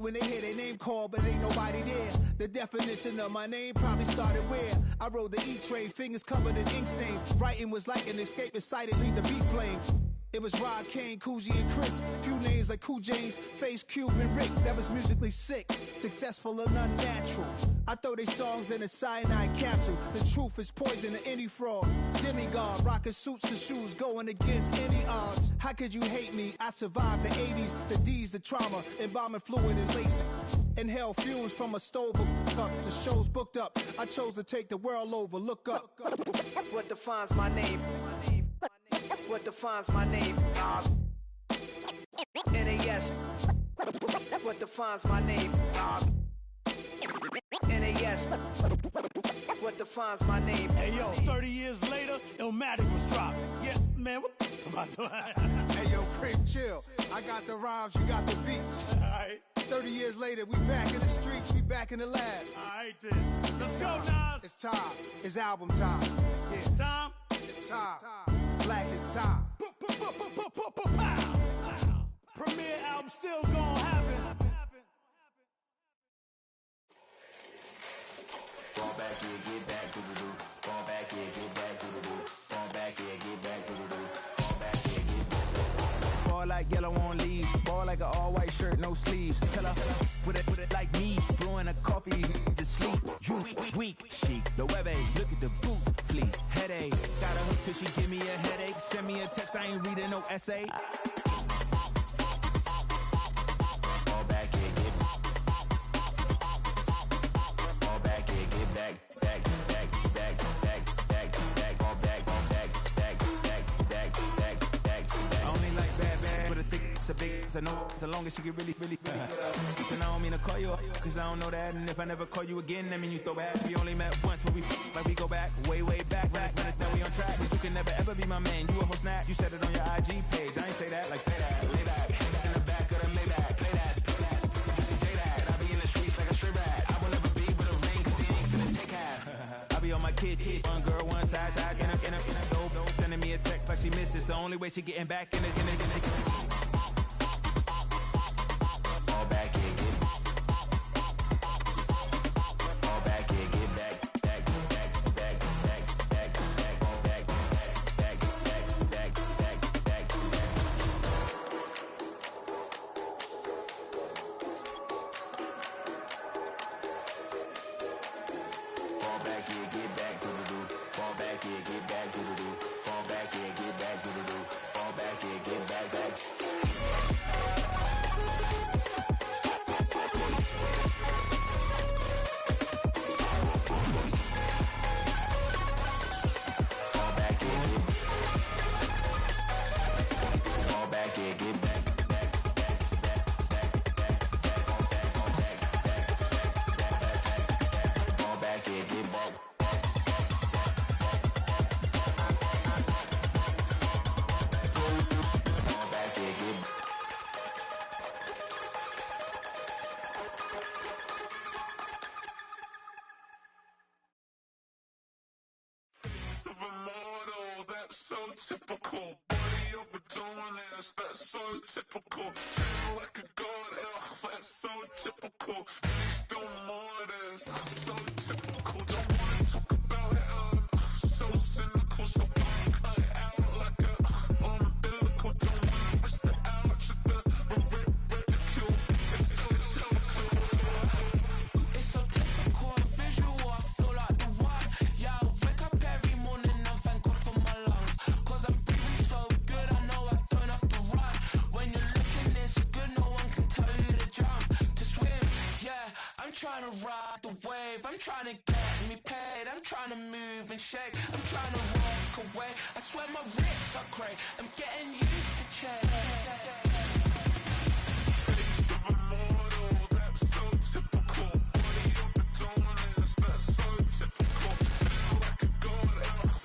When they hear their name called, but ain't nobody there. The definition of my name probably started where I rode the E-train, fingers covered in ink stains. Writing was like an escape recited, leave the beat flame. It was Rod, Kane, Coogee, and Chris. Few names like Cool James, Face, Cube, and Rick. That was musically sick, successful and unnatural. I throw they songs in a cyanide capsule. The truth is poison to any fraud. Demigod, rocking suits and shoes, going against any odds. How could you hate me? I survived the 80s, the D's, the trauma, embalming fluid and lace. Inhale fumes from a stove up. The show's booked up. I chose to take the world over. Look up. What defines my name? What defines my name? NAS. What defines my name? NAS. What defines my name? Hey yo, 30 years later, Illmatic was dropped. Yeah, man, what about that? Hey yo, Prim, chill. I got the rhymes, you got the beats. Alright. 30 years later, we back in the streets, we back in the lab. Alright then. Let's go, Nas. It's time. It's album time. Yeah. It's time. It's time. Black is time. Premiere album still gonna happen. Fall back here, get back to the do. Fall back here, get back to the do. Fall back here, get back to the do. Fall back here, get back to the do. Ball like yellow on leaves. Ball like an all-white shirt, no sleeves. Tell her, put it like me. Blowing a coffee, to sleep. You weak, chic. The web look at the boots, fleet. Headache, got a hook till she give me a headache. Send me a text, I ain't reading no essay. Fall back here, get back. Fall back here, get back. Back. Fall back. I only like bad, but a thick, it's a big, it's a no, so long as she get really good. Listen, I don't mean to call you up, cause I don't know that, and if I never call you again, that mean you throw back. We only met once, but we go back, way back, run it, then we on track. But you can never ever be my man, you a whole snap, you said it on your IG page, I ain't say that, like say that, lay back, in the back of the Maybach, play that, you should take that, I be in the streets like a straight rat, I will never be with a ring, cause he ain't finna take half. I be on my kid, one girl, one side, in a dope, sending me a text like she misses, the only way she getting back in it. Fall back here, get back. Fall back here, get back. Typical body of a dominance, that's so typical. Train like a god, that's so typical. Please don't modest, so typical. Don't wanna talk about it, so cynical. So fine, cut it out like a umbilical. Don't wanna risk the ouch of the ridicule. It's so typical. It's so typical and visual, I feel like the one. Yeah, I wake up every morning and thank God for my lungs. Cause I'm breathing so good, I know I don't have to run. When you're looking this good, no one can tell you to jump, to swim. Yeah, I'm trying to ride the wave, I'm trying to get me paid, I'm trying to move and shake, I'm trying to walk away. I swear my wrists are great, I'm getting used to change. Face of a mortal, that's so typical. Body of the dominance, that's so typical. Tail like a god,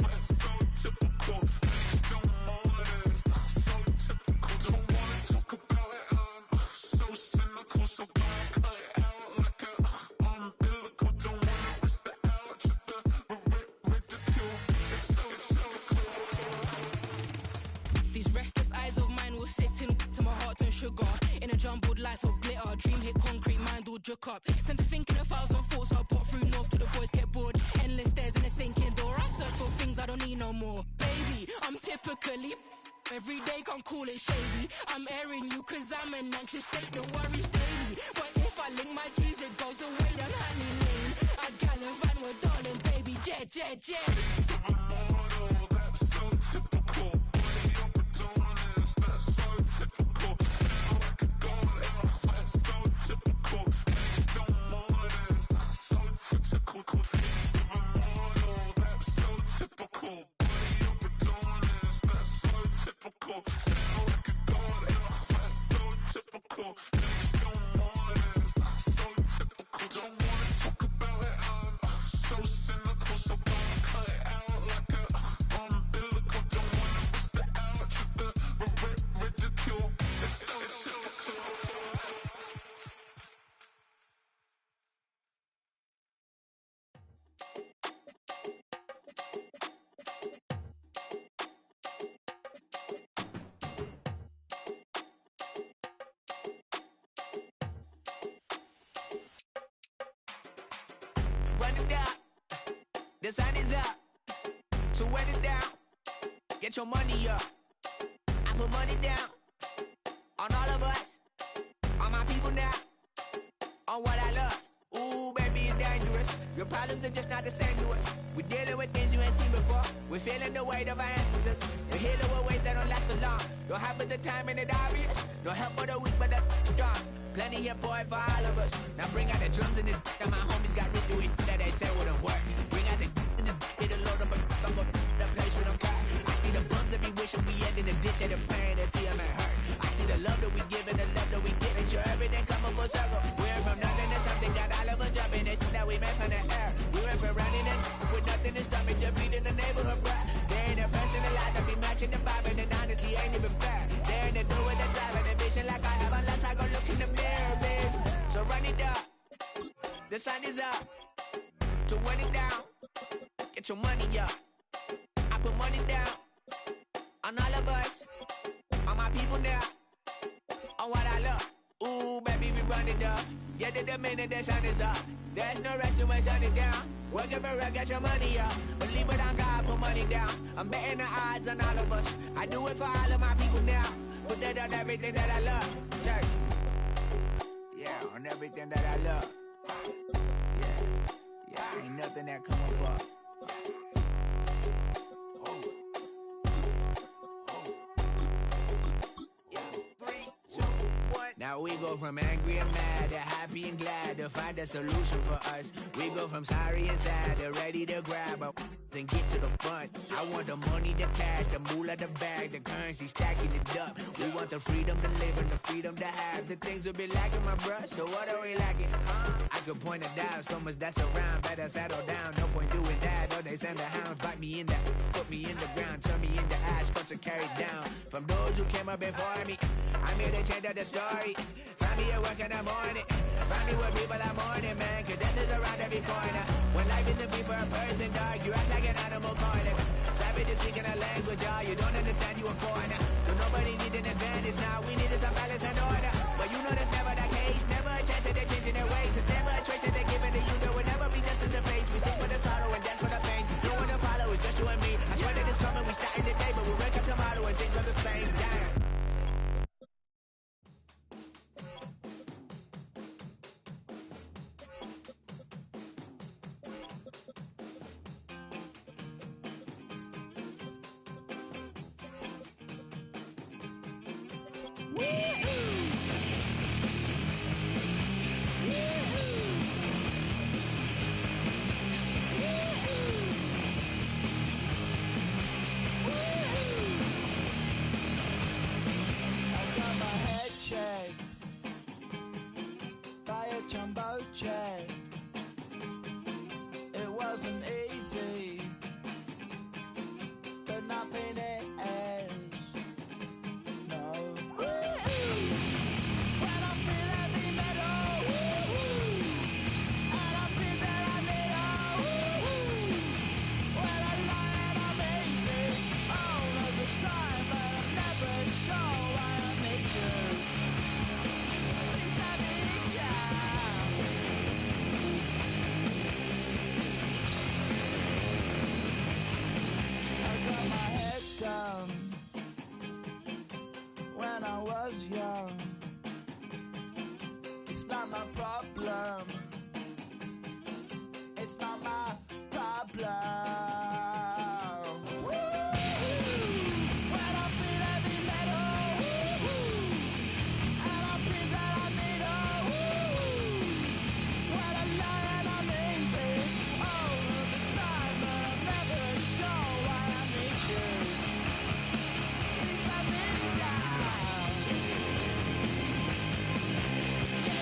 that's so typical. Please don't modest, so typical. Don't wanna talk about it, so cynical. So fine, cut it out like a umbilical. Don't wanna risk the ouch of the ridicule. It's so typical. These restless eyes of mine will sit in to build your cup. Tend to think in 1,000 thoughts. I pop through north till the boys get bored. Endless stairs in a sinking door. I search for things I don't need no more. Baby, I'm typically every day, can't call it shady. I'm airing you cause I'm an anxious state that worries daily. But if I link my G's, it goes away down Honey Lane. I gallivant with darling, baby, jet, jet, jet. That's so typical. Body up and honest, that's so typical. Tell like a god, that's so typical. Please don't mind us, that's so typical. That's so typical. Body up and honest, that's so typical. Tell like a god, that's so typical. Please don't mind us, that's so typical. Don't wanna talk about it, I'm so cynical, so don't cut it out like a umbilical. Don't wanna bust it out, ridicule. It's typical. Run it down, the sun is up. So run it down, get your money up. I put money down on all of us, on my people now, on what I love. Ooh, baby, it's dangerous. Your problems are just not the same to us. We're dealing with things you ain't seen before. We're feeling the weight of our ancestors. We're healing with ways that don't last so long. Don't happen the time and it obvious. No help for the weak, but the strong. Plenty here for it for all of us. Now bring out the drums and the and my homies got rich doing that they said wouldn't work. Bring out the and the hit a load up a the place with them car. I see the bums that be wishing we end in the ditch and the pain that see them and hurt. I see the love that we give and the love that we get. And sure everything come up full circle. We're from nothing to something, got all of us jumping it that we made from the air. We went from running it with nothing to stop it, just beating the neighborhood, bruh. They ain't the person alive that be matching the vibe, and honestly ain't even fair. They ain't the do with the drive and the vision like I have unless I go look in the mirror, babe. So run it up, the sun is up. So run it down, get your money up. I put money down on all of us, on my people now, on what I love. Ooh, baby, we run it up. Get it the minute the sun is up. There's no rest to shut it down. Working for real, get your money up. Believe it on God, put money down. I'm betting the odds on all of us. I do it for all of my people now. Put that on everything that I love. Church. Yeah, on everything that I love. Yeah, ain't nothing that come up. Now we go from angry and mad to happy and glad to find a solution for us. We go from sorry and sad to ready to grab up and get to the front. I want the money, the cash, the moolah, the bag, the currency, stacking it up. We want the freedom to live and the freedom to have the things we'll be lacking, my bruh. So what are we lacking? I could point it out, so much that's around. Better settle down, no point doing that. Or they send the hounds, bite me in the, put me in the ground, turn me into ash, culture carried down. From those who came up before me, I'm here to change up the story. Find me at work in the morning. Find me where people are mourning, man. Cause death is around every corner. When life isn't free for a person, dog, you act like an animal corner. Savage is speaking a language, y'all. You don't understand, you a foreigner. But nobody needs an advantage now. We needed some balance and order. But you know that's never the case. Never a chance that they're changing their ways. There's never a choice that they're giving to you. There will never be just in the face. We sing for the sorrow and dance for the pain. No one to follow, it's just you and me. I swear that it's coming, we starting today, but we'll wake up tomorrow and things are the same. Damn. Jumbo jet. It wasn't easy, but nothing is. No. When I feel heavy metal, and I feel that I need when I lie and I'm easy all of the time, but I'm never sure why I need you. Please have me down. It's not my problem. It's not my problem. Woo! Well, I feel heavy metal. Woo! And I feel that I need a woo! Well, I lie and I'm easy all of the time, but I'm never sure why I need you. Please have me down. Yeah, yeah. Yeah, yeah.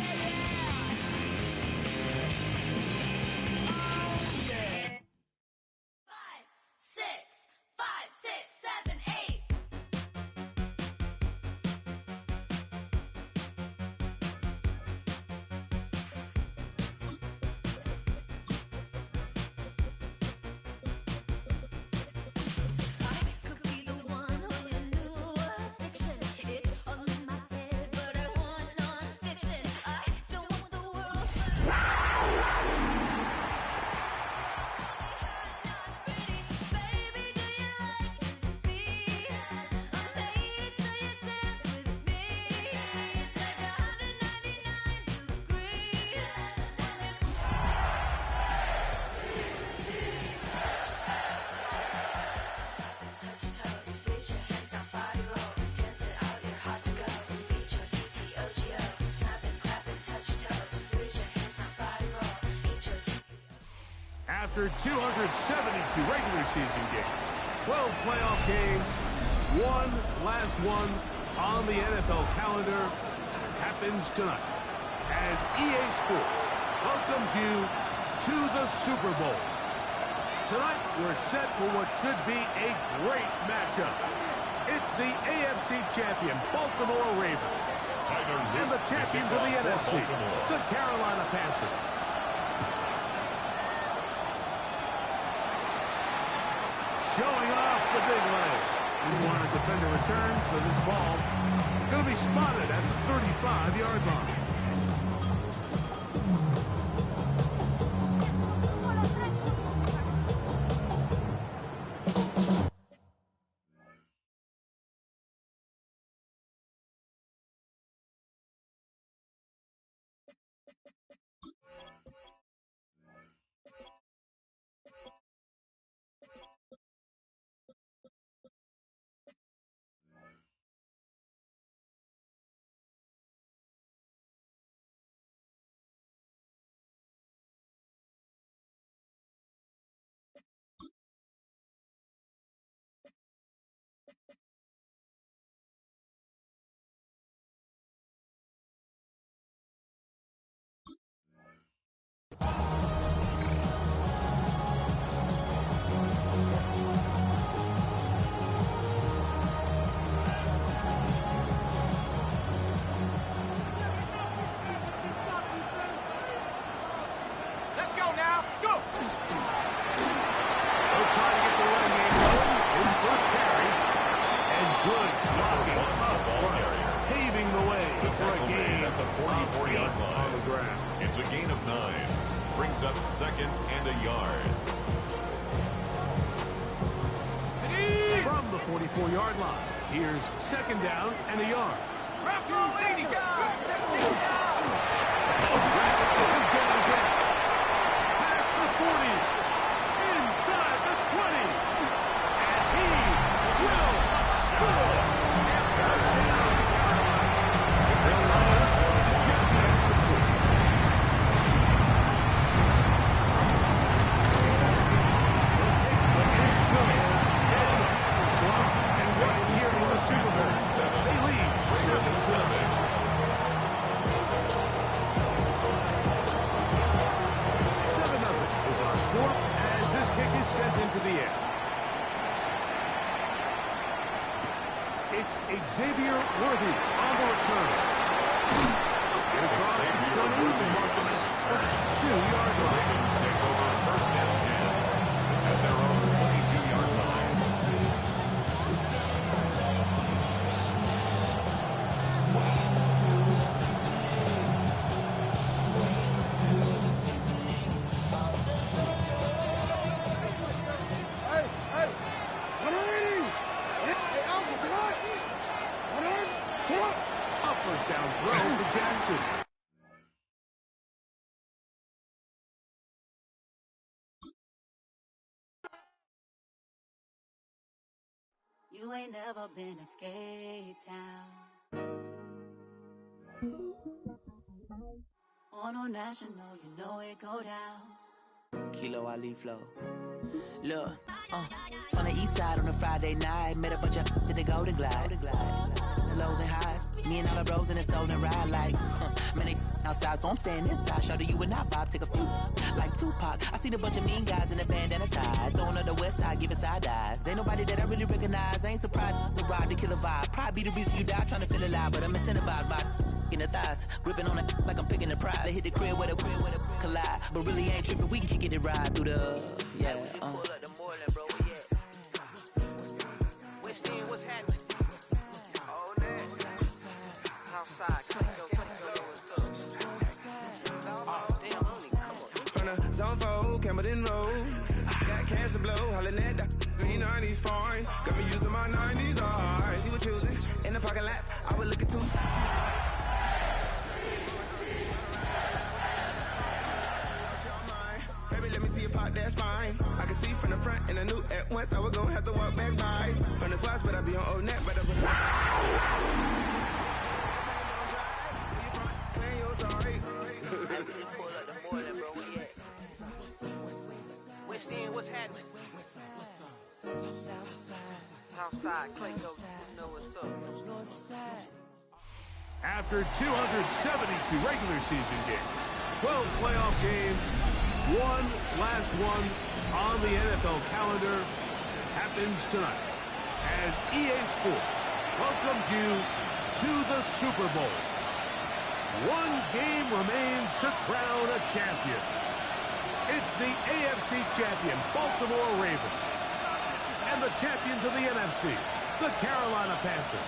Yeah, yeah. Oh, yeah. 5, 6, 5, 6, 7, 8. I could be the one on your new addiction. It's all in my head, but I want non-fiction. I don't want the world, but baby, do you like this beat? I'm paid so you dance with me. It's like 199 degrees. Touch your toes, reach your hands on body roll, dance it out, you're hot to go. Beat your TTOGO, snapping, clapping, touch your toes, reach your hands on body roll, beat your TTO. After 272 regular season games, 12 playoff games, one last one on the NFL calendar happens tonight as EA Sports welcomes you to the Super Bowl. Tonight, we're set for what should be a great matchup. It's the AFC champion Baltimore Ravens and the champions of the NFC, the Carolina Panthers. Showing off the big leg. He's wanted defender return, so this ball is going to be spotted at the 35-yard line. Let's go now. Go. They'll try to get the running game going. His first carry. And good blocking up front, paving the way for a gain at the 44-yard line on the ground. It's a gain of 9. Brings up 2nd and a yard. From the 44-yard line, here's 2nd down and a yard. Past the 40, inside the 20, and he will score. They lead 7-7. 7-0 is our score as this kick is sent into the air. It's Xavier Worthy on the return. Across the 20, they mark them at the 22-yard line. Ravens take over 1st and 10 at their own 22-yard line. Hey, come on. City. You ain't never been a skate town. On a national, you know it go down. Kilo Ali flow. Look, from the east side on a Friday night, met a bunch of to the Golden Glide. The lows and highs, me and all the bros in a stolen ride like, man, they outside, so I'm staying inside. Show you and I vibe, take a few like Tupac. I seen a bunch of mean guys in a bandana tie, throwing up the west side, giving side eyes. Ain't nobody that I really recognize. I ain't surprised to ride the killer vibe. Probably be the reason you die trying to feel alive, but I'm incentivized by in the thighs, gripping on it like I'm picking the prize. They hit the crib where the collide, but really ain't tripping. We can kick it and ride through the Pull up the Moreland, bro. We at West End, what's happening? Oh, that outside, From the zone 4, Campbellton Road. Got cash to blow, hollering at the me 90s foreign. Got me using my 90s eyes. She was choosing in the parking lot. I was looking too. Baby, let me see you pop that spine. I can see from the front, and I knew at once I was gonna have to walk back by. From the spots, but I be on old net, but I put clean your sorry. Pull up the Moreland, bro. We at West End, what's happening? Southside, Clayco, you know what's up. After 272 regular season games, 12 playoff games, one last one on the NFL calendar happens tonight as EA Sports welcomes you to the Super Bowl. One game remains to crown a champion. It's the AFC champion Baltimore Ravens and the champions of the NFC, the Carolina Panthers.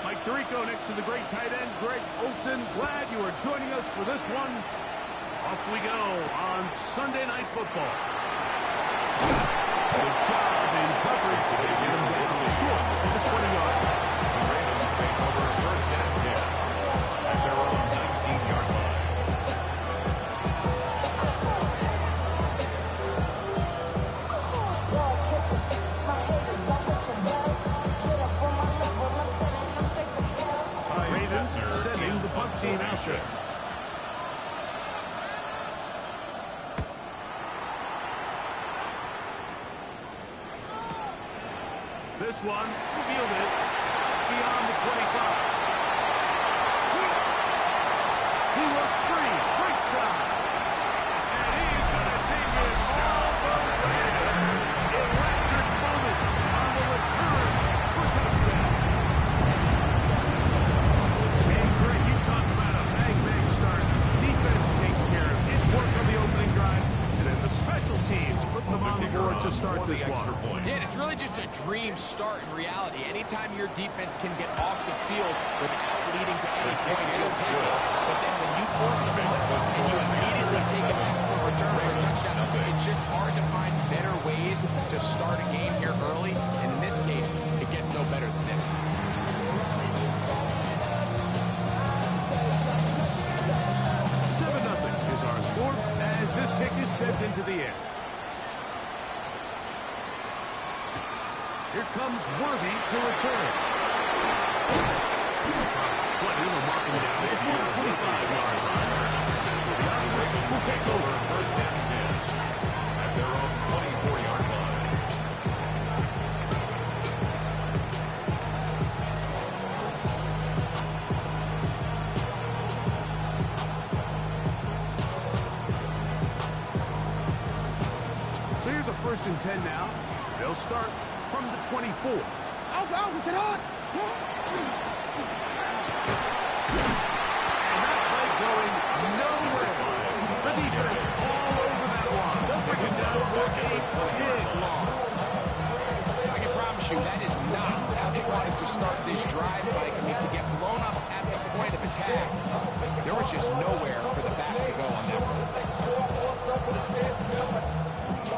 Mike Tirico next to the great tight end, Greg Olsen. Glad you are joining us for this one. Off we go on Sunday Night Football. Good job in coverage. They get him down short at the 20-yard line. The Ravens take over first and 10 at their own 19-yard line. Ravens sending the punt team out there. This one fielded beyond the 25. He looks free, right side. And he's going to take it all the way. Electric moment on the return for touchdown. And Greg, you talk about a bang start. Defense takes care of its work on the opening drive. And then the special teams put them on the board to start this one. Yeah, it's really just a dream start in reality. Anytime your defense can get off the field without leading to any points, you'll take it. But then when you force a punt and you immediately take it back for a return or a touchdown, it's just hard to find better ways to start a game here early. And in this case, it gets no better than this. 7-0 is our score as this kick is sent into the air. Here comes Worthy to return. The 25-yard line. The offense will take over first and 10 at their own 24-yard line. So here's a 1st and 10 now. They'll start from the 24. And that play going nowhere. The defense all over that second down for a big loss. I can promise you that is not how they wanted to start this drive, Mike. I mean, to get blown up at the point of attack, there was just nowhere for the back to go on that one.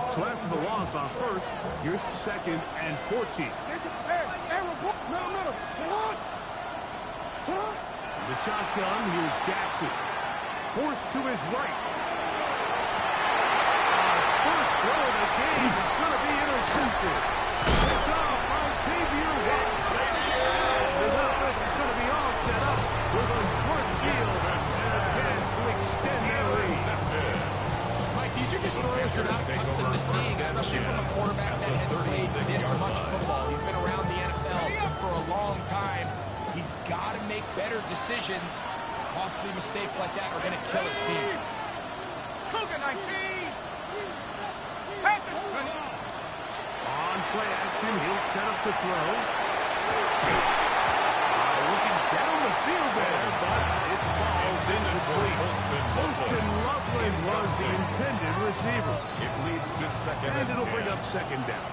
So after the loss on first, here's second and 14. The shotgun, here's Jackson. Forced to his right. First throw of the game is going to be intercepted. Picked off by Xavier Watts. His offense is going to be all set up with a short field and a chance to extend their lead. Mike, these are just throws you're not accustomed to seeing, especially from a quarterback that has played this much football. He's been around the NFL for a long time. He's got to make better decisions. Costly mistakes like that are going to kill his team. Cougar 19. Panthers 20. On play action, he'll set up to throw. Looking down the field there, but it falls incomplete. Holston Loveland was the intended receiver. It leads to second and it'll bring up second down.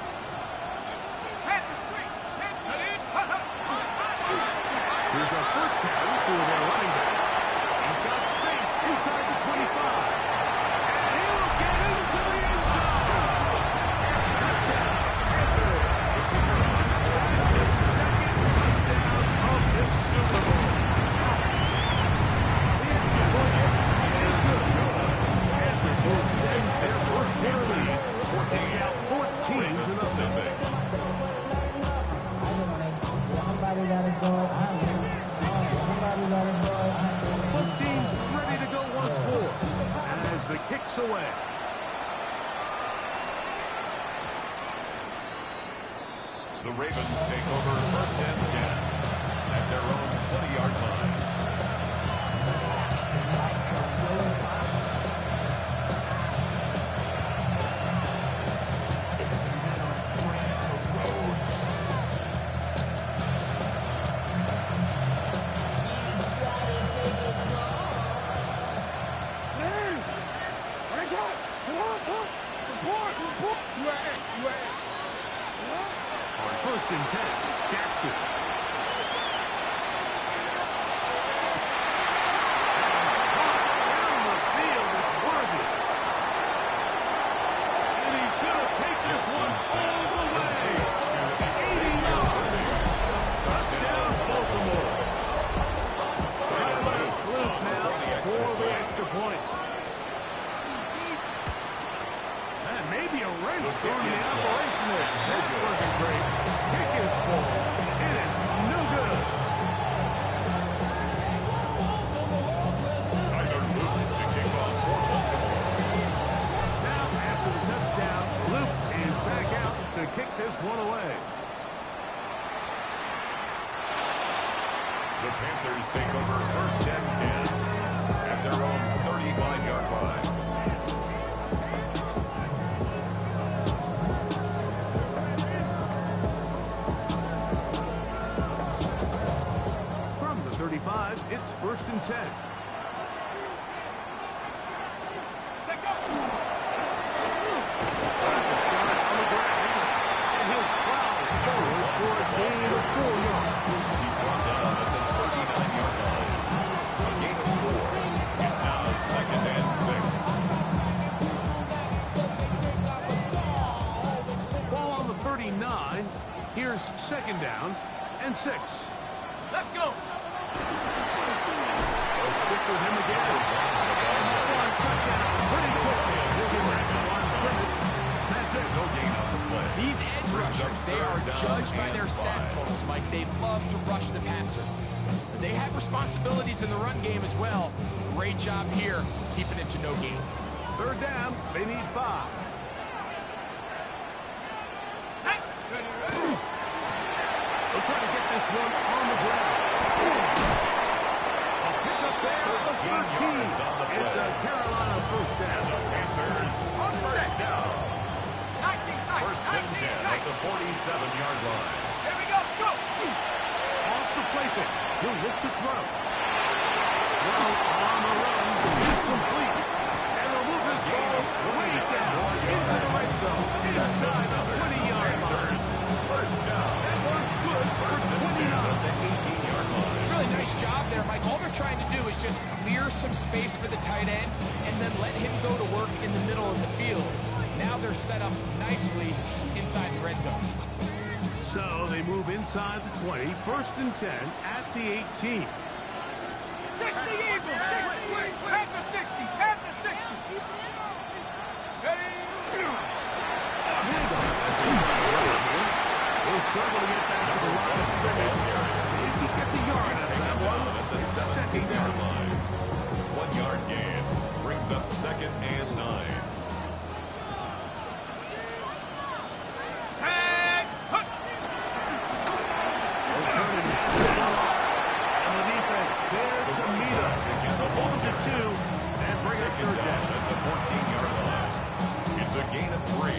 Here's our first carry for their running back. He's got space inside the 25. And he'll get into the end zone. His second touchdown of this Super Bowl. The extra point is good. Panthers will extend their first quarter lead. 14 out 14-0. Somebody gotta go. Both teams ready to go once more. And as the kick's away. The Ravens take over first and 10 at their own 20-yard line. On first and 10, Jackson. Down the field, it's worthy. And he's going to take this one all the way. 80 yards. Touchdown, Baltimore. Tyler Fluke now for the extra point. And maybe a wrench thrown in the operation there. Snap wasn't great. Kick is full. It is no good. Tyler Luke to kick off for Baltimore. Now, after the touchdown, Luke is back out to kick this one away. The Panthers take over first and 10 at their own 35-yard line. From the 35, it's first and 10. And he'll plow forward for a gain of 4 yards. He's brought down at the 39-yard line. A gain of 4. It's now second and 6. Ball on the 39. Here's second down and 6. Let's go. They'll stick with him again. And that one shut down pretty quickly. He'll be back to line of scrimmage. That's it. No gain on the play. These edge rushers, they are judged by their sack totals, Mike. They love to rush the passer. They have responsibilities in the run game as well. Great job here, keeping it to no gain. Third down, they need 5. They'll try to get this one on the ground. A pickup there of 13. It's a Carolina first down. The Panthers on first down. 19 tight. First and 10 at the 47-yard line. Here we go. Go. Off the play fake. He'll look to throw. Well, on the run is complete. And they'll move this ball way down into the red zone, inside the 20-yard line. First down. That one good for 29 at the 18-yard line. Really nice job there, Mike. All they're trying to do is just clear some space for the tight end and then let him go to work in the middle of the field. Now they're set up nicely inside the red zone. So they move inside the 20, 1st and 10 at the 18. 60 Eagles, 60, Panther 60, Panther 60. Steady. He'll struggle to get back to the line of scrimmage. If he gets a yard out of that one, at the 17-yard line. 1-yard gain brings up 2nd and 9. Two, and bring up 3rd down at the 14-yard line. It's a gain of 3.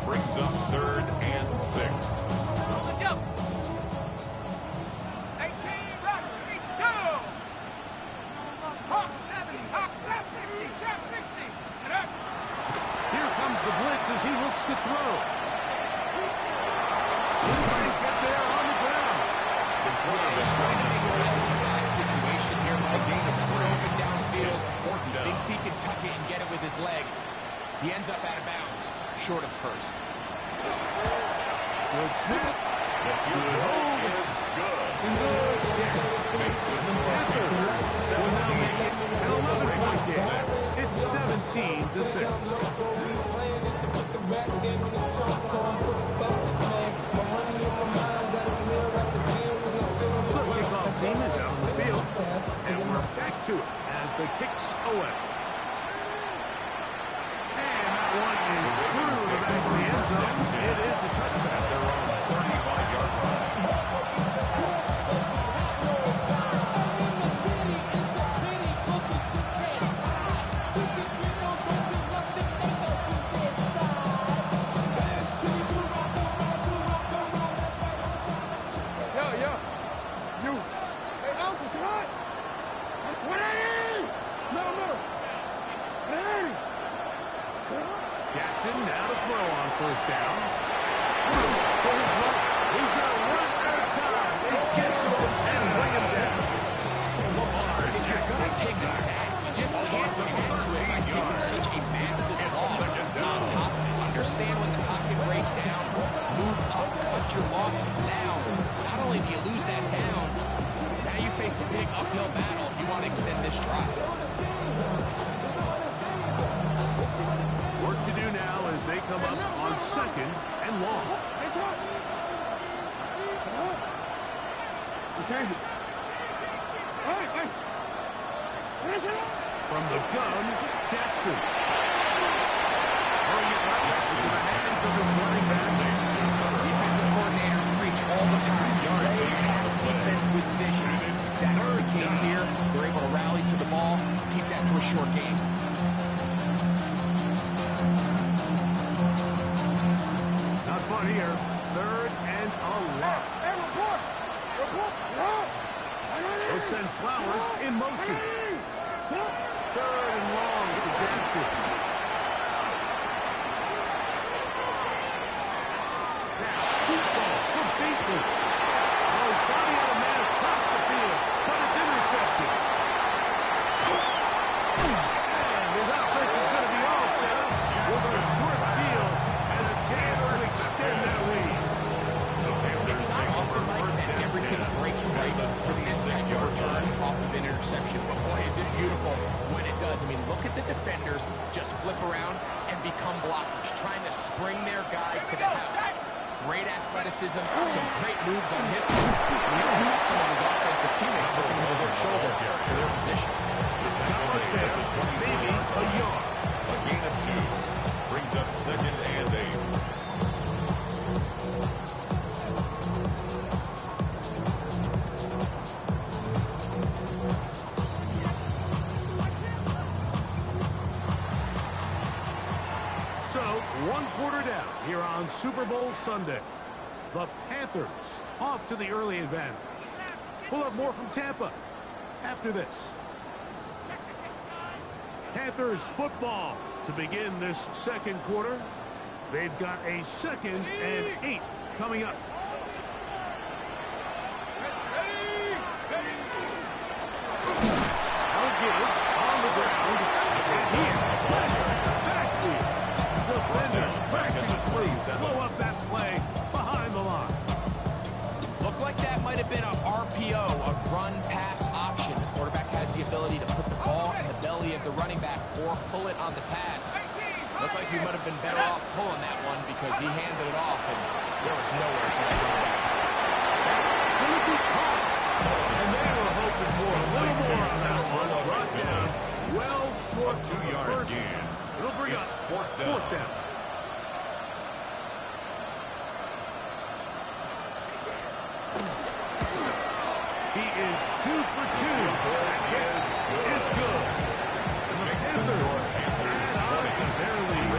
Brings up 3rd and 6. Go. 18, right, reach, go. Hawk 70, Hawk, trap 60, trap 60. And up. Here comes the blitz as he looks to throw. He might get there on the ground. He's trying to make the best of that situation here by gain of 4 open downfield. He thinks he can tuck it and get it with his legs. He ends up out of bounds, short of 1st. Good snap. Good hold. Good catch. Panthers will now make it an 11-point game. It's 17-6. The kickoff team is out on the field, and we're back to it as the kicks away. And that one is through the back of the end zone. It is a touchdown. They're on the 35-yard line. Jackson now to throw on 1st down. He's going to run out of time. He gets him and bring him down. If you're going to take a sack, you just can't react to it by taking such a massive loss. On top of it, understand when the pocket breaks down, move up, cut your losses now. Not only do you lose that down, now you face a big uphill battle if you want to extend this drive. Work to do now as they come up on 2nd and long. From the gun, Jackson. Hurrying it right into the hands of his running back. Defensive coordinators preach all the time. Play pass defense with vision. Exactly the case here. They're able to rally to the ball, keep that to a short game. Not fun here. 3rd and a lot. They'll send Flowers in motion. 3rd and long for Jackson. Now, deep ball for Bateman. Oh, body on a man across the field, but it's intercepted. And his offense is going to be all set up with a short field and a chance to extend that lead. It's not often like that everything breaks right for this type of return off of an interception, but boy, is it beautiful when it does. I mean, look at the defenders just flip around and become blockers, trying to spring their guy to the house. Great athleticism, some great moves on his part. We even have some of his offensive teammates looking over their shoulder for their position. Maybe a yard. A gain of 2 brings up 2nd and 8. So, 1 quarter down here on Super Bowl Sunday. The Panthers off to the early advantage. We'll have more from Tampa after this. Panthers football to begin this second quarter. They've got a 2nd and 8 coming up. Now give on the ground. And he is backfield. Defenders practically blow up that play behind the line. Looked like that might have been a RPO, a run-pass option. The quarterback has the ability to put the ball in the belly of the running back or pull it on the pass. Looked like he might have been better off pulling that one because he handed it off and there was nowhere for the running back. Going to be caught. And they were hoping for a little more on that one. Brought down well short of the first. It'll bring us fourth down. He is 2 for 2. That hit is good. And the Panthers add on to their lead.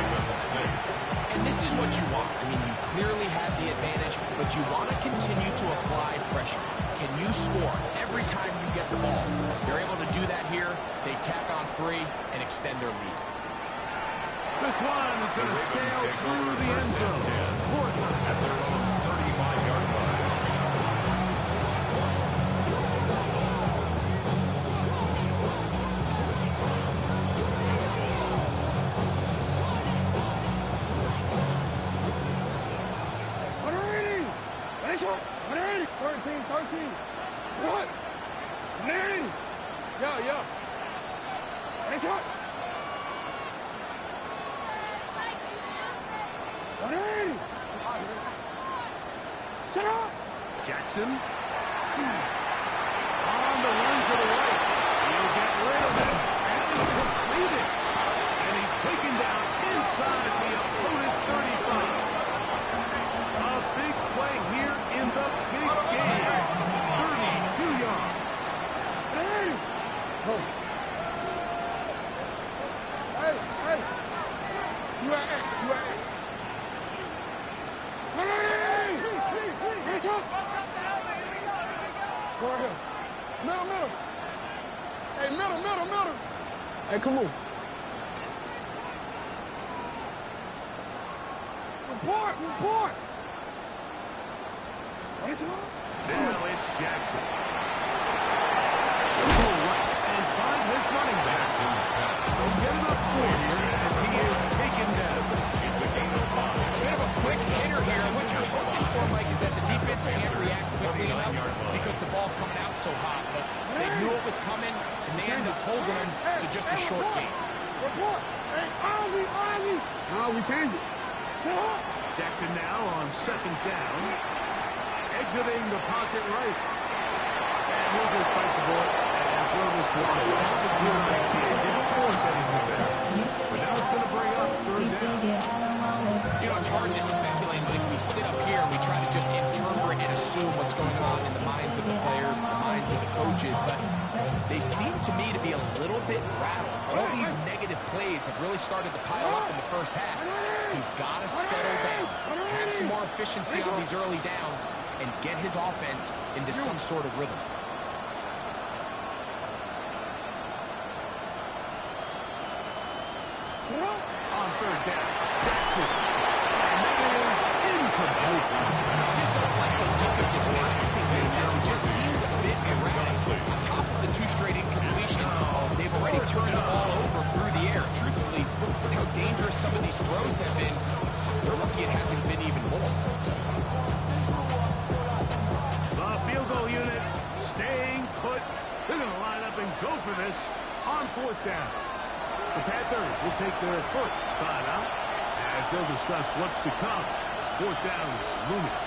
And this is what you want. I mean, you clearly have the advantage, but you want to continue to apply pressure. Can you score every time you get the ball? They're able to do that here. They tack on 3 and extend their lead. This one is going to sail through the end zone. Fourth at their own 35-yard line. What? Name? Yeah. Nice shot. Shut up. Jackson. On the run to the right. He'll get rid of it. And he's completed. And he's taken down inside the opponent's 35. A big play here in the big game. 32 yards. Hey. You at Nice shot. Go ahead. Middle. Hey, middle. Hey, come on. Report. Now it's Jackson. Right, and find his running back. He'll get enough for here as he is taken down. It's a gain of 5. A bit of a quick hitter here. And what you're hoping for, Mike, is that the defense can't react quickly enough because the ball's coming out so hot. But they knew it was coming, and they ended up holding him to just a short gain. Report. Hey, Ozzy. No, we changed it. Sit up. Jackson now on 2nd down. Exiting the pocket right. And he'll just bite the bullet and throw this one. That's a good idea. Didn't force anything there. But now it's going to bring up 3rd down. You know, it's hard to speculate. Like, we sit up here and we try to just interpret and assume what's going on in the minds of the players, the minds of the coaches, but they seem to me to be a little bit rattled. All these negative plays have really started to pile up in the first half. He's got to settle down, have some more efficiency on these early downs, and get his offense into some sort of rhythm. On 3rd down, Jackson. And that is incomplete. Just don't like the look of this passing game now. It just seems a bit erratic. On top of the 2 straight incompletions, they've already turned the ball over through the air. Truthfully, look how dangerous some of these throws have been. They're lucky it hasn't been even more. The field goal unit staying put. They're going to line up and go for this on 4th down. The Panthers will take their first timeout as they'll discuss what's to come as 4th down is looming.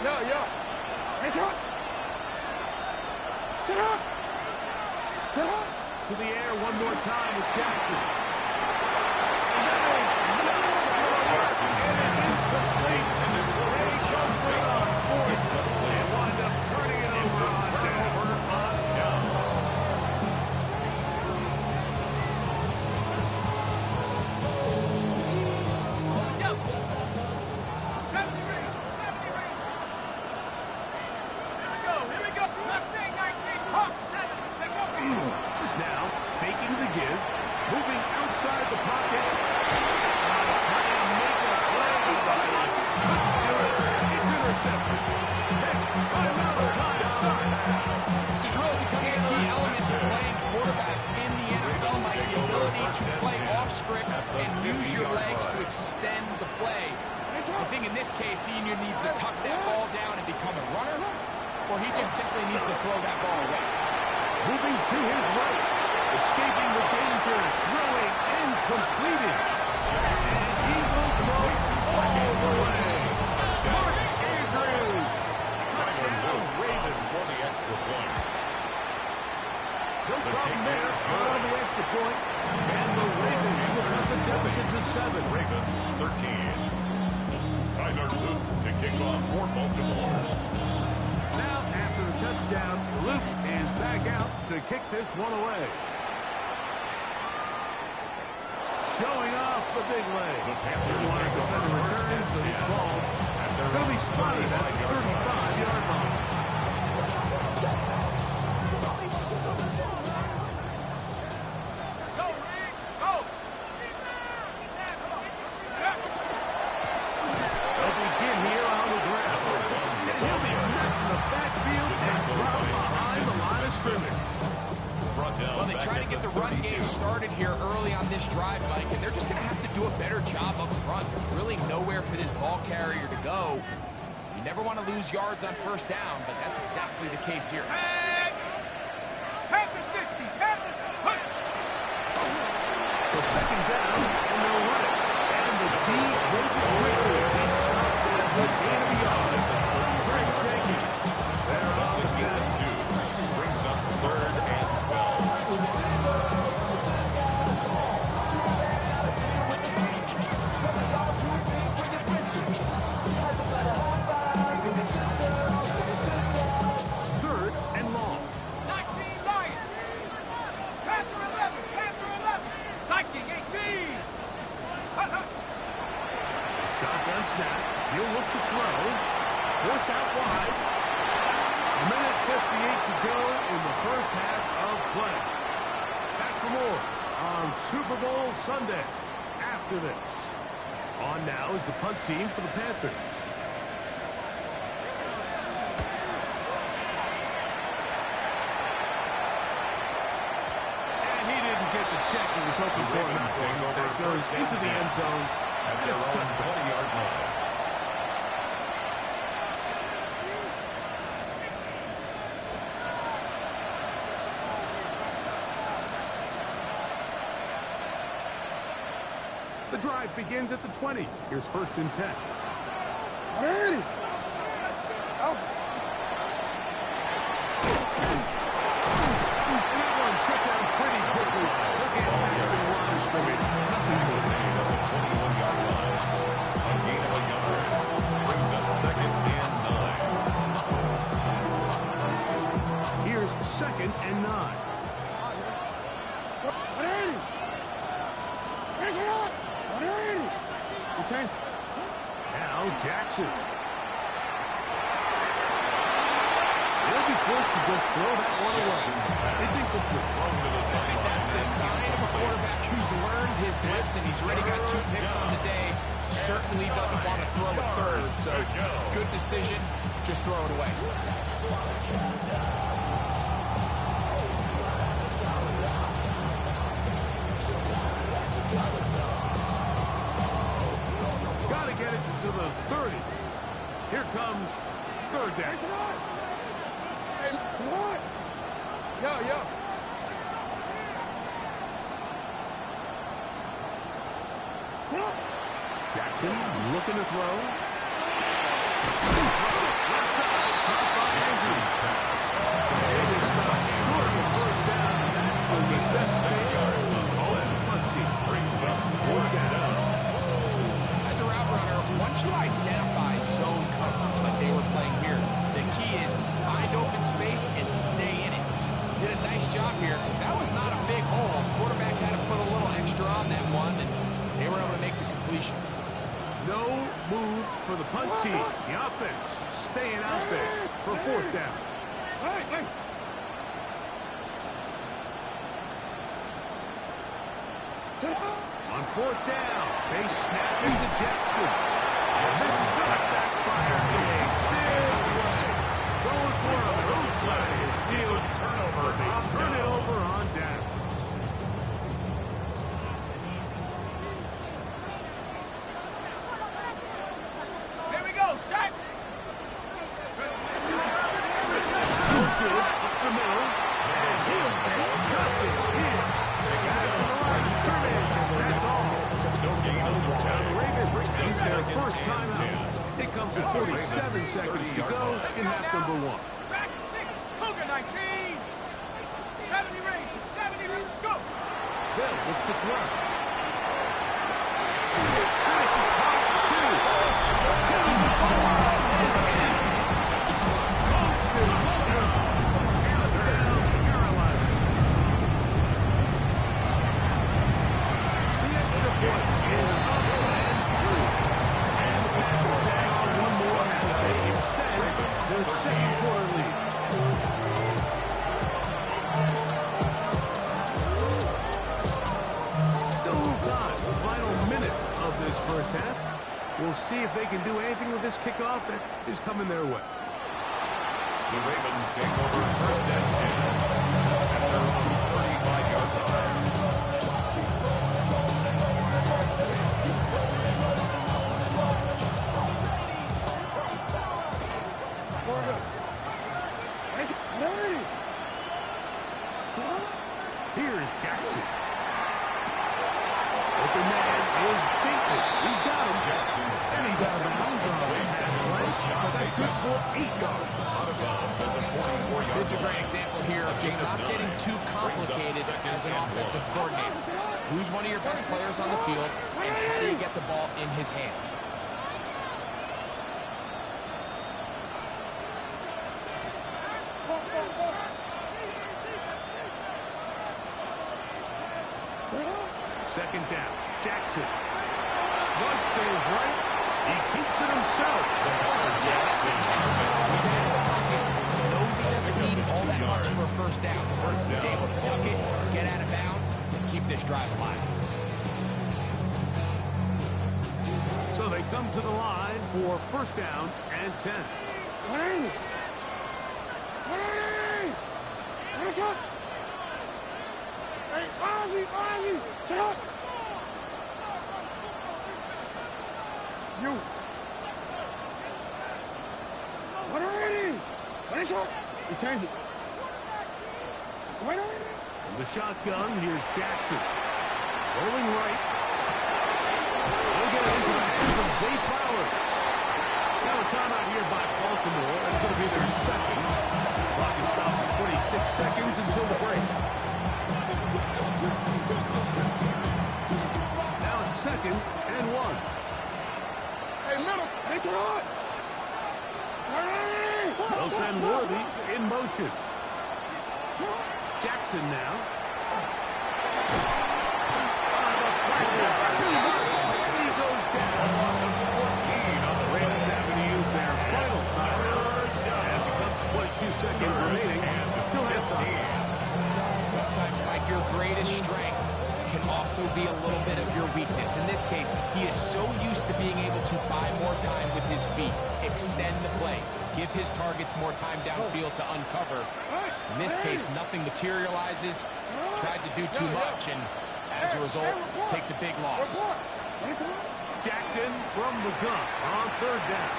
Yeah. Nice shot. Sit up. To the air one more time with Jackson. And this is complete. They go for it on 4th. And winds up turning it over on down. I think in this case, he either needs to tuck that ball down and become a runner, or he just simply needs to throw that ball away. Moving to his right. Escaping the danger. Throwing and completing. And he will go all the way. Mark Andrews. Touchdown, Ravens for the extra point. No problem there on the extra point. And the Ravens will cut the deficit to 7. Ravens 13. Tyler Luke to kick off for Baltimore. Now, after the touchdown, Luke is back out to kick this one away. Showing off the big leg. The Panthers want to defend a return, so this ball going to be spotted at the 35-yard line. They'll begin here on the ground. And he'll be met in the backfield and dropped behind the line of scrimmage. Well, they try to get the run game started here early on this drive, Mike, and they're just going to have to do a better job up front. There's really nowhere for this ball carrier to go. You never want to lose yards on first down, but that's exactly the case here. Panthers 60, Panthers 60. So second down, and they'll run it. And the D closes quickly. He stops at the 80-yard. Chris Jenkins. They're on the 10. Brings up 3rd and 12. Third and long. 19 Lions. Panther 11, Panther 11. Viking 18. Shotgun snap. He'll look to throw. Forced out wide. 1:58 to go in the first half of play. Back for more on Super Bowl Sunday. After this. On now is the punt team for the Panthers. And he didn't get the check he was hoping for. That goes into the end zone. At their own 20-yard line. The drive begins at the 20. Here's 1st and 10. Ready. And that one shut down pretty quickly. They'll get back to the line of scrimmage. Nothing more. At the 21-yard line. A gain of a yard. Brings up 2nd and 9. Here's 2nd and 9. Now Jackson. They'll be forced to just throw that one away. It's incomplete. I think that's the sign of a quarterback who's learned his lesson. He's already got 2 picks on the day. Certainly doesn't want to throw a third. So good decision. Just throw it away. Got to get it to the 30. Here comes 3rd down. Hey, what? Yo. Jackson looking to throw. Left side, caught by Andrews. It is stopped short of the 1st down, and that will necessitate the punt team. Brings up 4th down. As a route runner, once you identify zone coverage like they were playing here, the key is find open space and stay in it. Did a nice job here because that was not a big hole. Quarterback had to put a little extra on that one, and they were able to make the completion. No move for the punt team. The offense staying out there for 4th down. On 4th down, they snap into Jackson. And this is going to backfire in a big way. Going for a roadside field turnover. They turn it over on down. 7 seconds to go in half number 1. Track 6, Cougar 19. 70 range, 70 range, go. They'll look to throw. This is caught 2. The extra point is up and through. And it's going to tag on one more as they extend their second quarter lead. Still a little time, the final minute of this first half. We'll see if they can do anything with this kickoff that is coming their way. The Ravens take over first and 10 at their own 35-yard line. Here's Jackson. Open man is beaten. He's got him. Jackson's And he's out of bounds on the pass play, but that's good for 8 yards. Out of bounds at the 44-yard This is a great example here of just not getting too complicated as an offensive coordinator. Who's one of your best players on the field, and how do you get the ball in his hands? Second down. Jackson. Flush to his right. He keeps it himself. Jackson he's in the pocket. Knows he doesn't need all that much for a first down. He's able to tuck it, get out of bounds, and keep this drive alive. So they come to the line for first down and 10. You. What already? What is it? You change it. Wait already. From the shotgun, here's Jackson. Rolling right. He'll get into the hands of Zay Flowers. Now a timeout here by Baltimore. It's going to be their second. Clock is stopped at 26 seconds until the break. Now it's second and 1. Hey, middle. It's hot. They'll send Worthy in motion. Jackson now. The pressure. He goes down. 14 on the Ravens having to use their final timeout. As it comes to 22 seconds remaining till halftime. Sometimes, Mike, your greatest strength can also be a little bit of your weakness. In this case, he is so used to being able to buy more time with his feet, extend the play, give his targets more time downfield to uncover. In this case, nothing materializes, tried to do too much, and as a result, takes a big loss. Jackson from the gun on third down.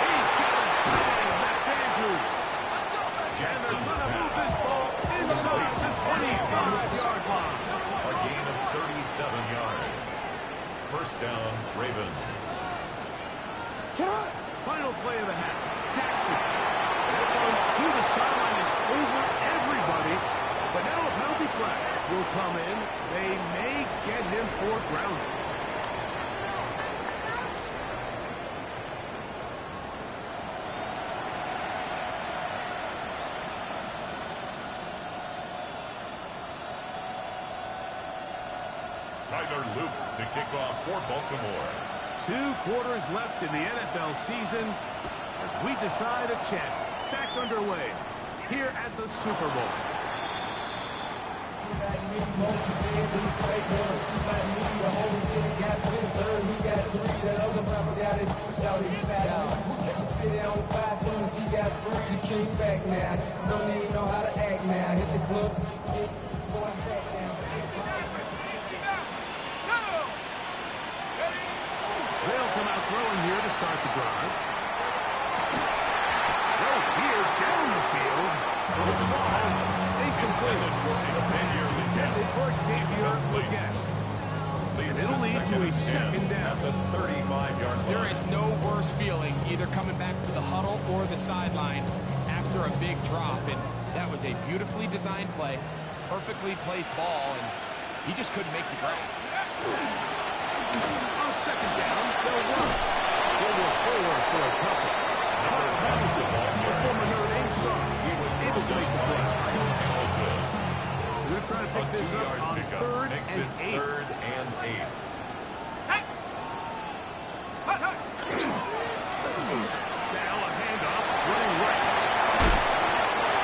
He's got his tight end. That's Andrew. And they're going to move this ball inside the 25-yard line. A gain of 37 yards. First down, Ravens. Final play of the half. Jackson. That one to the sideline is over everybody. But now a penalty flag will come in. They may get him for grounding. Tyler Luke to kick off for Baltimore. 2 quarters left in the NFL season as we decide a champ. Back underway here at the Super Bowl. They'll come out throwing here to start the drive. Throw here down the field. So it's incomplete. Intended for Xavier again. leads It'll to lead to a second down. At the 35-yard line. There is no worse feeling either coming back to the huddle or the sideline after a big drop. And that was a beautifully designed play, perfectly placed ball, and he just couldn't make the grab. On second down, they'll run. They'll go forward for a couple. Carl Hamilton, the former Notre Dame star, he was able to make the play. We're going to try to pick this up on third and 8. Third and 8. Now a handoff, running right.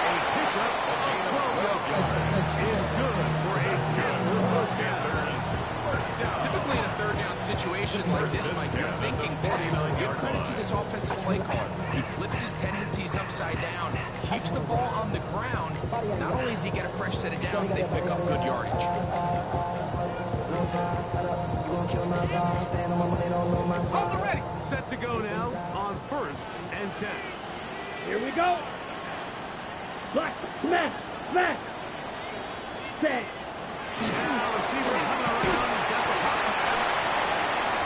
A pickup of 12 yards. It's good for a first down. Typically in a third down situation like this, Mike, you're thinking best. Give credit to this offensive play caller. He flips his tendencies upside down, keeps the ball on the ground. Not only does he get a fresh set of downs, they pick up good yardage. Set to go now on first and 10. Here we go. Black, smack, smack. Bang. Now receiver coming around. He's got the pocket pass.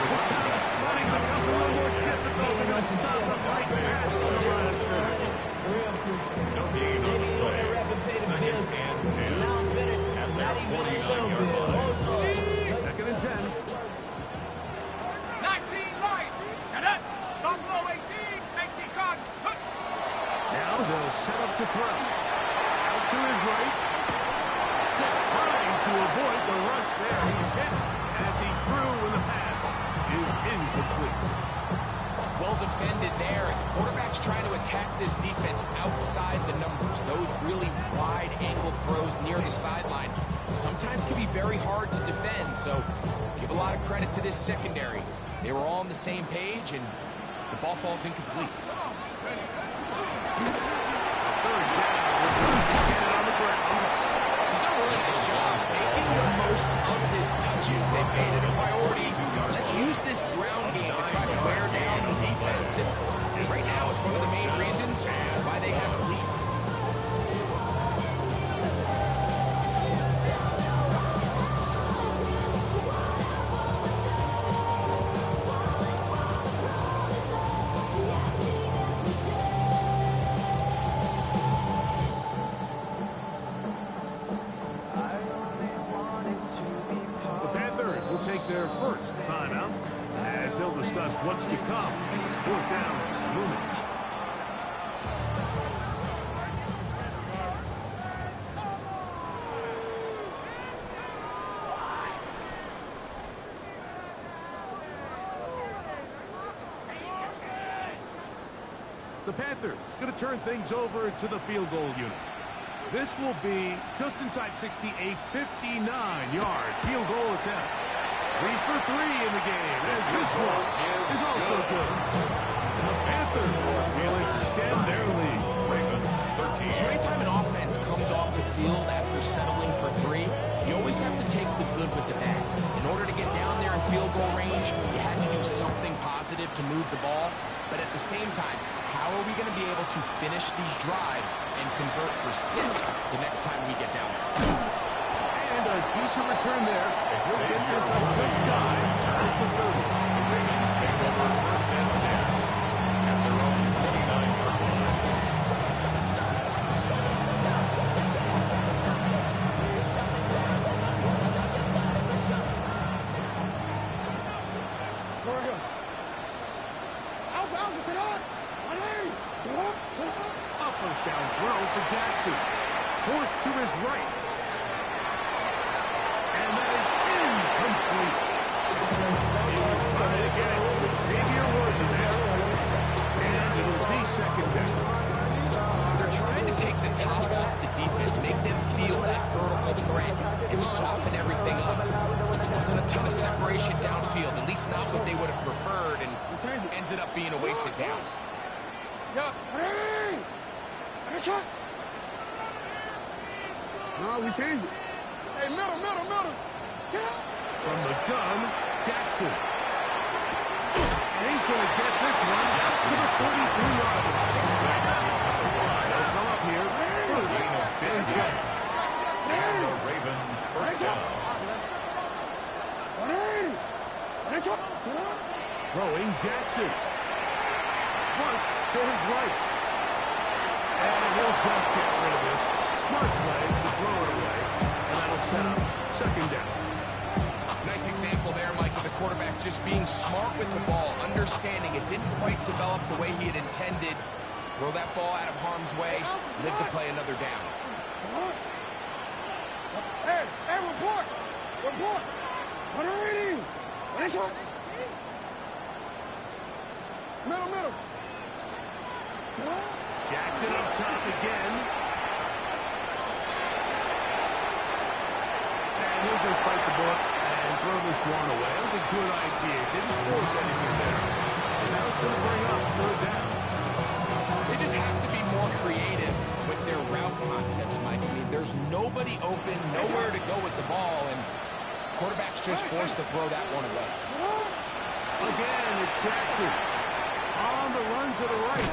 This time he's sliding the cup a little more difficult. They're going to stop him right at the line of scrimmage. No gain on the play. Second and 10. At their 49-yard line. Second and 10. 19 line. And that. Buffalo 18 cards. Now they'll set up to throw. Out to his right. Just trying to avoid the rush there. He's hit as he threw when the pass is incomplete. Well defended there. The quarterback's trying to attack this defense outside the numbers. Those really wide angle throws near the sideline sometimes can be very hard to defend. So give a lot of credit to this secondary. They were all on the same page, and the ball falls incomplete. Third down. Get it on the ground. He's done a really nice job making the most of his touches. They've made it a priority. Let's use this ground game to try to wear down the defense. And right now, it's one of the main reasons why they have a lead. Take their first timeout as they'll discuss what's to come as fourth down is looming. The Panthers going to turn things over to the field goal unit. This will be just inside 60, a 59-yard field goal attempt. 3 for 3 in the game, as this one is also good. The Panthers will extend their lead. So anytime an offense comes off the field after settling for 3, you always have to take the good with the bad. In order to get down there in field goal range, you had to do something positive to move the ball. But at the same time, how are we going to be able to finish these drives and convert for 6 the next time we get down there? And a decent return there. He'll get this up just shy of the 30. The Ravens take over first and 10 at their own 29-yard line. Here we go. Alpha, sit on. A first down throw for Jackson. Forced to his right. And that is incomplete. He will try to get it. Xavier Worthy there. And it'll be second down. They're trying to take the top off the defense, make them feel that vertical threat, and soften everything up. Wasn't a ton of separation downfield, at least not what they would have preferred, and ends it up being a wasted down. Yeah. Hey! Shot. No, we changed it. Hey, middle. From the gun, Jackson. And he's going to get this one out to the 43-yard line. They'll come up here. First and 10. And the Raven first down. to his right. And he'll just get rid of this. Smart play to throw it away. And that'll set up second down. Nice example there, Mike, of the quarterback just being smart with the ball, understanding it didn't quite develop the way he had intended. Throw that ball out of harm's way, live to play another down. Hey, report! Report! What are we reading? What is it? Middle. Jackson up top again. And he'll just bite the book and throw this one away. It was a good idea. Didn't force anything there. And now it's going to bring up third down. They just have to be more creative with their route concepts, Mike. I mean, there's nobody open, nowhere to go with the ball, and quarterback's just forced to throw that one away. Again, it's Jackson. On the run to the right.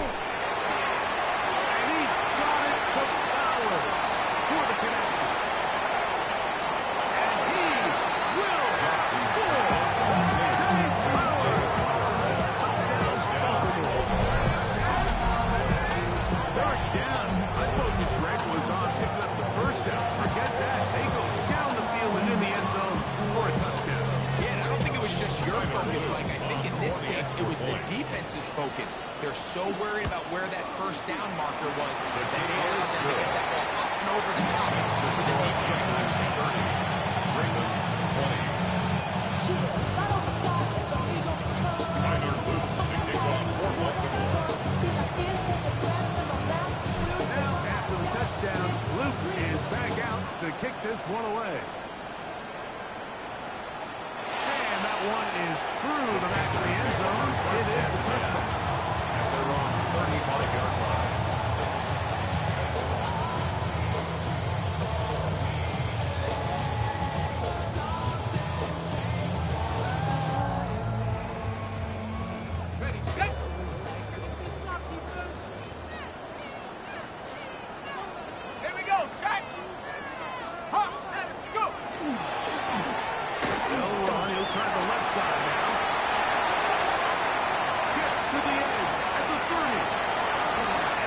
And he's got it to Flowers for the connection. And he will score. James Flowers. Third down. I focused Greg was on picking up the first down. Forget that. They go down the field and in the end zone for a touchdown. Yeah, and I don't think it was just your focus, Mike. I think in this case, it was the defense's focus. They're so worried about where that first down marker was that they were out there to get that ball up and over the top for the deep strike touchdown. Ravens 20. Tyler Luke to kick off for Baltimore. Now, after the touchdown, Luke is back out to kick this one away. And that one is through the back of the end zone. It is a touchdown. At their own 35-yard line. Ready, set. Here we go, set. Hop, set, go. He'll run. He'll try the left side now. Gets to the edge at the 30.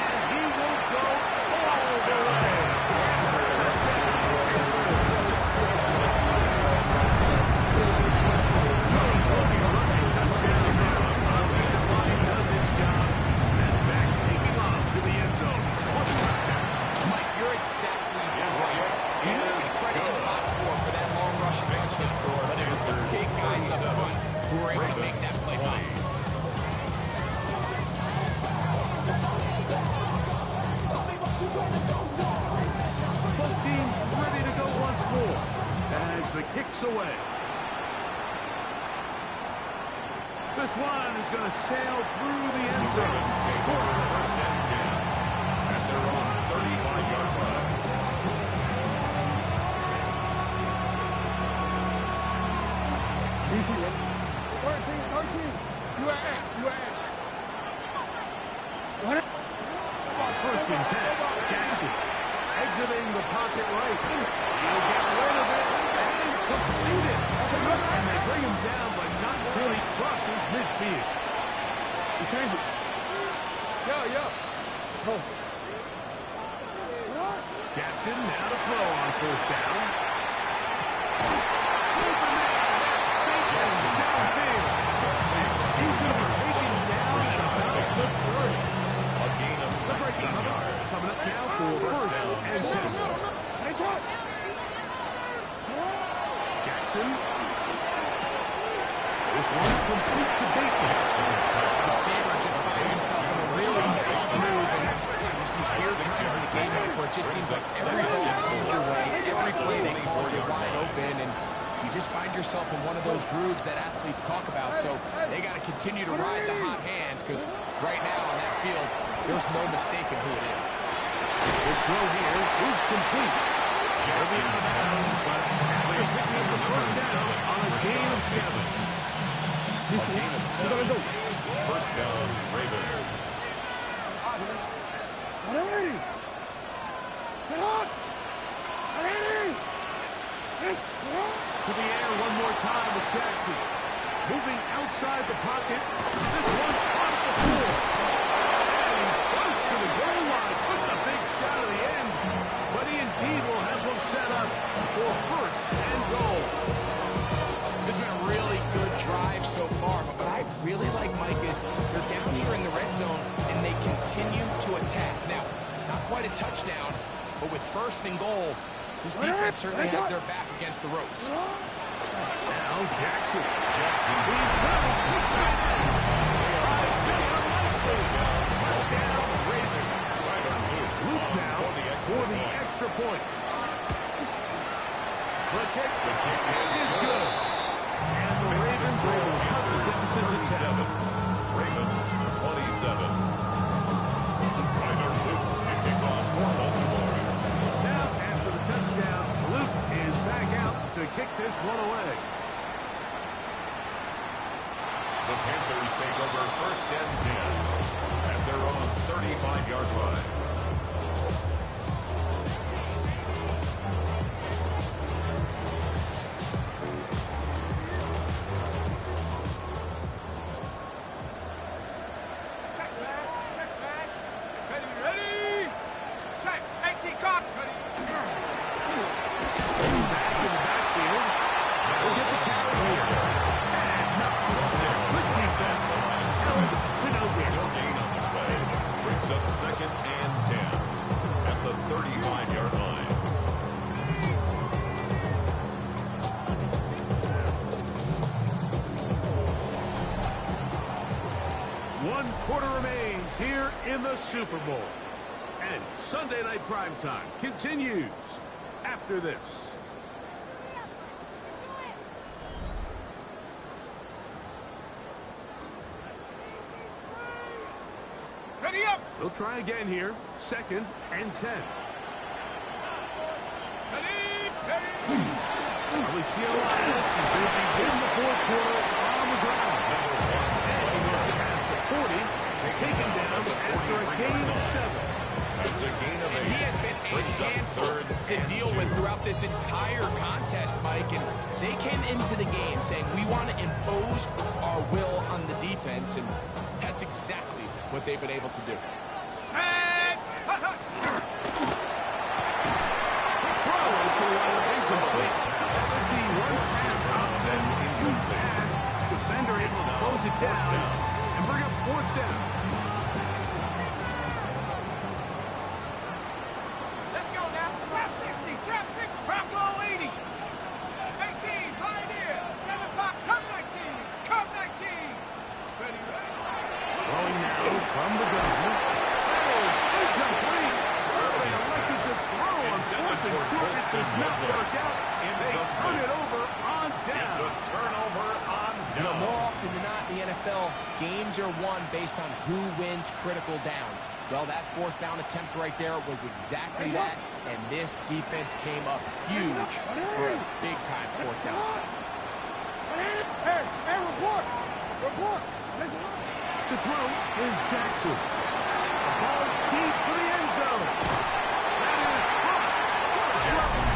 And he will go all the way. Rushing touchdown there. Offensive line does its job. And back taking off to the end zone for the touchdown. Mike, you're exactly right. You can credit the box score for that long rushing touchdown, but it was the big guys up front who were able to make that play possible. Both teams ready to go once more as the kick's away. This one is going to sail through the end zone. For the first and 10. At their own 35-yard line. DC, 13. You are at. What? First and 10. Jackson exiting the pocket right. He'll get rid of it and complete it. And they bring him down, but not until he crosses midfield. You change it. Yeah. Oh. Jackson now to throw on first down. Jackson downfield. He's going to be taken down at about the 30. A gain of 13 yards. Coming up now for first and 10. Jackson. This one complete to Bateman. The receiver just finds himself in a really nice groove, and there's these weird times in the game where it just seems like every ball comes your way, every play they call you wide open, and you just find yourself in one of those grooves that athletes talk about. So they got to continue to ride the hot hand, because right now on that field, there's no mistaking who it is. The throw here is complete. He'll be out of bounds, but Atlanta picks up the first down on a gain of 7. A gain of 7. First down, Ravens. Ready. Sit up. Ready. To the air one more time with Jackson. Moving outside the pocket. This one off the floor. is they're down here in the red zone, and they continue to attack. Now, not quite a touchdown, but with first and goal, this defense certainly has their back against the ropes. Now Jackson. Luke now for the extra point. The kick is good. And the Ravens are able to cut the deficit to 10. Ravens 27. Tyler Luke to kick off for Baltimore. Now, after the touchdown, Luke is back out to kick this one away. The Panthers take over first and 10 at their own 35-yard line. Check smash. Ready. Check. 18 cock. Ready. Back in the backfield. They'll get the carry here. And good defense. Held to no gain. No gain on the play. Brings up second and 10 at the 35-yard line. One quarter remains here in the Super Bowl. And Sunday Night Primetime continues after this. Ready up. They'll try again here. Second and 10. Ready. Alicia Elias is going to begin the fourth quarter on the ground. And he gets it past the 40, taken down after a gain of 7. That's a gain of 8. He has been a handful to deal with throughout this entire contest, Mike, and they came into the game saying, we want to impose our will on the defense, and that's exactly what they've been able to do. Defender able to close it down and bring up fourth down. Let's go now. Trap 60. Trap low 80. 18. Pioneer. 7 pop. Come 19. Come 19. Ready. Throwing now from the gun. That is incomplete. Somebody elected to throw on fourth and short. It does not work out. And they turn it over on down. It's a turnover on down. You know, more often than not in the NFL, games are won based on who wins critical downs. Well, that fourth down attempt right there was exactly that, and this defense came up huge for a big-time fourth down stop. Hey, report. To throw is Jackson. A ball deep for the end zone. That is caught. Jackson.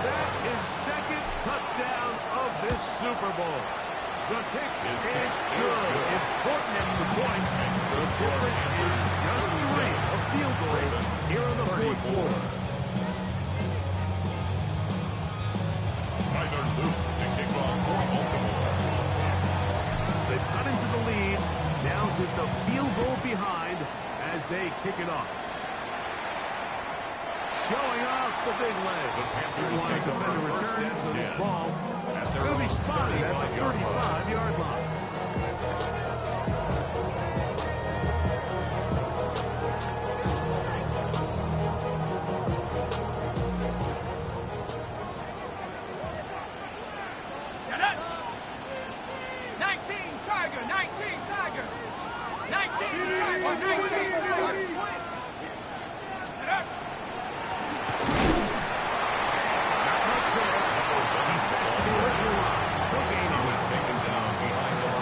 That is second touchdown of this Super Bowl. The kick is good. Important extra point. The difference is just 3 of field goals here in the fourth quarter. Tyler Luke to kick off for Baltimore. So they've cut into the lead. Now just a field goal behind as they kick it off. Showing off the big leg. The Panthers take defender over first return, and so this 10. ball will be spotted at the 35-yard line. Shut up. 19 Tiger. 19 Tiger. Shut up.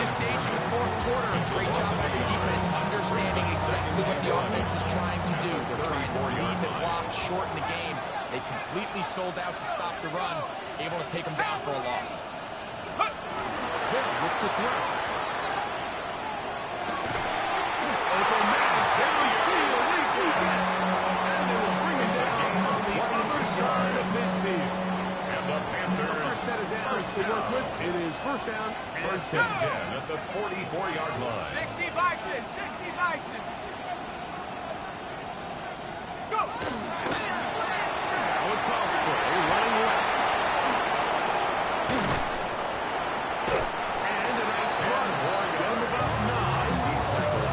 This stage in the fourth quarter, a great job by the defense understanding exactly what the offense is trying to do. They're trying to lead the clock, shorten the game. They completely sold out to stop the run, able to take them down for a loss. They'll look to throw. Open Madden. And they will bring it down on the other side of midfield. And the Panthers set it down. yards to work with. It is first down and 1st and 10 at the 44-yard line. 60 Bison, 60 Bison. Go! Now a toss play, running left. And a nice run. Down about 9.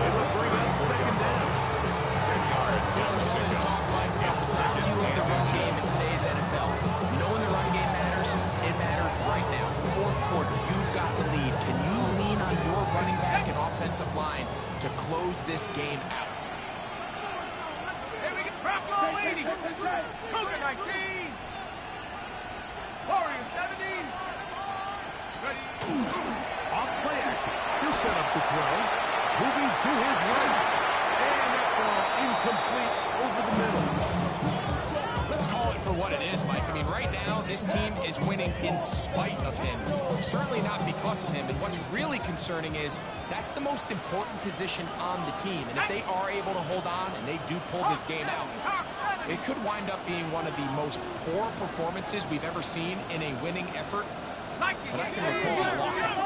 It'll bring up second down. 10 yards. There's all this talk, Mike, about the value of the run game in today's NFL. You know when the run game matters? It matters right now. Fourth quarter, you've got the lead. Can you lean on your running back and offensive line to close this game out? Here we go. Bronco 80. Cougar 19. Warrior 70. Ready. Off play action. He'll set up to throw. Moving to his right. And that ball incomplete over the middle. Let's call it for what it is, Mike. I mean, right now, this team is winning in spite of him. Certainly not because of him. And what's really concerning is that's the most important position on the team. And if they are able to hold on and they do pull this game out, it could wind up being one of the most poor performances we've ever seen in a winning effort. But I can recall a long time.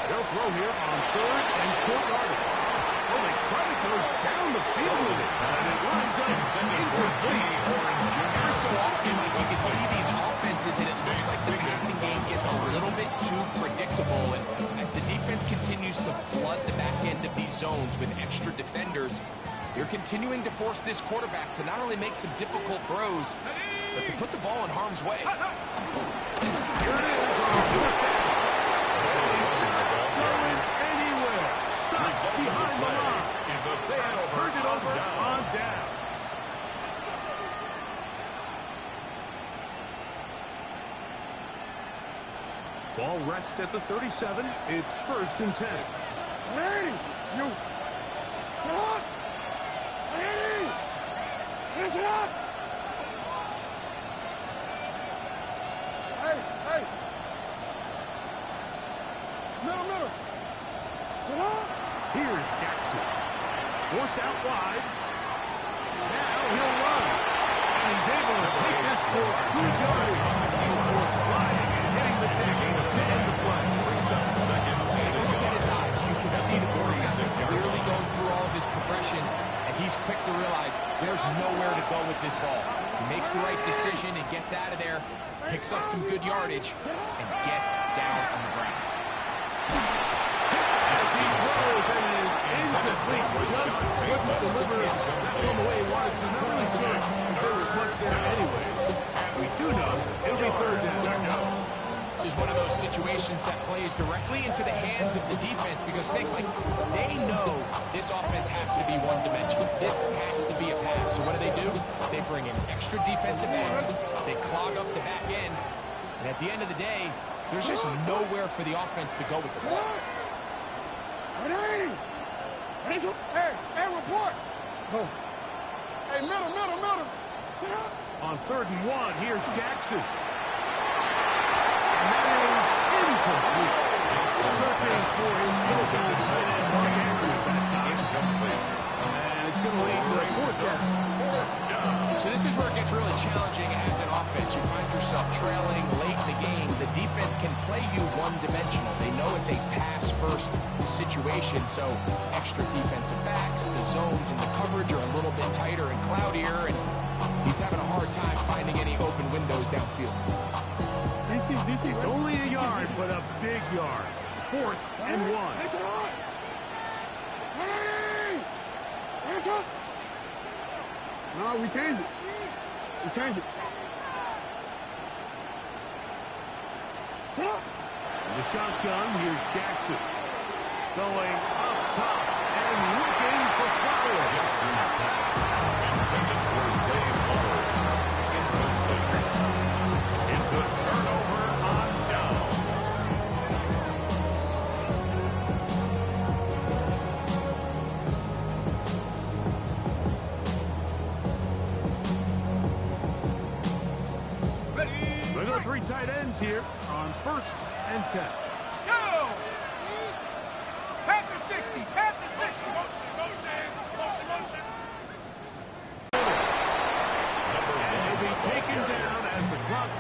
They'll throw here on 3rd and short yardage. Oh, they try to go down the field with it. And it lines up incomplete. Every so often, like, you can see these offenses, and it looks like the passing game gets a little bit too predictable. And as the defense continues to flood the back end of these zones with extra defenders, they're continuing to force this quarterback to not only make some difficult throws, but to put the ball in harm's way. Here it is on 4th down. Going anywhere. Stuck behind the line. They have turned it over on down. Ball rests at the 37. It's 1st and 10. Hey, you. Sit up. Hey, listen up. Hey. Middle. Sit up. Here's Jackson. Forced out wide. Now he'll run. And he's able to take this for good yardage. Before sliding and hitting the deck to end the play. Brings up 2nd and Look at his eyes. You can see the quarterback is clearly going through all of his progressions, and he's quick to realize there's nowhere to go with this ball. He makes the right decision and gets out of there, picks up some good yardage, and gets down on the ground. As he throws and is incomplete, just couldn't deliver that one the way he wanted to. Not really sure if there was much there anyway. We do know it'll be 3rd down. This is one of those situations that plays directly into the hands of the defense because think, like, they know this offense has to be one-dimensional. This has to be a pass. So what do? They bring in extra defensive backs. They clog up the back end. And at the end of the day, there's just nowhere for the offense to go with the ball. Hey, report. Hey, middle. Sit up. On 3rd and 1, here's Jackson. And that is incomplete. Searching for his middle tight end, Mark Andrews, that time. Incomplete. And it's going to lead to a 4th down. So this is where it gets really challenging as an offense. You find yourself trailing late in the game. The defense can play you one-dimensional. They know it's a pass-first situation, so extra defensive backs, the zones and the coverage are a little bit tighter and cloudier, and he's having a hard time finding any open windows downfield. DC, only a yard, but a big yard. 4th and 1. No, we changed it. Sit up. The shotgun, here's Jackson. Going up top and looking for Flowers. Jackson's pass. Intended for Zay Flowers. Incomplete. It's a turnover on down. Regular 3 tight ends here on 1st and 10. Go! Panther 60. Motion. And he'll be taken down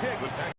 tick.